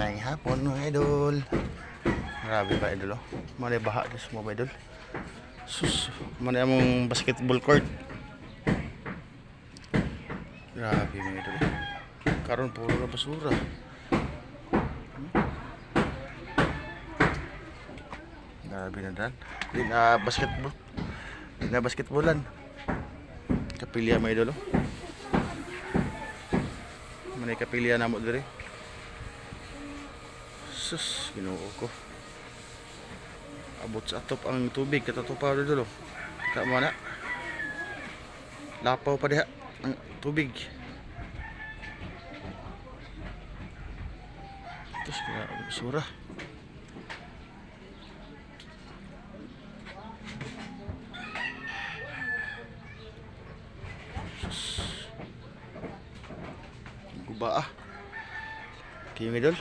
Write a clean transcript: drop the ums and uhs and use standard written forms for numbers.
Ngayong hapon mga idol. Grabe ba idol oh. Mali baha dis mo ba idol. Sus, mali among basketball court. Grabe mga idol. Karon puro na basura. Grabe na dan. Di na basketball. Di na basketballan. Kapilya mga idol oh. Mani kapilya na mo dire. Sus, Ginoo ko. Abot sa atop ang tubig katatupaw dito. Tama na. Lapaw pa diha ang tubig. Terus kaya basura. Guba ah. Kaya idol.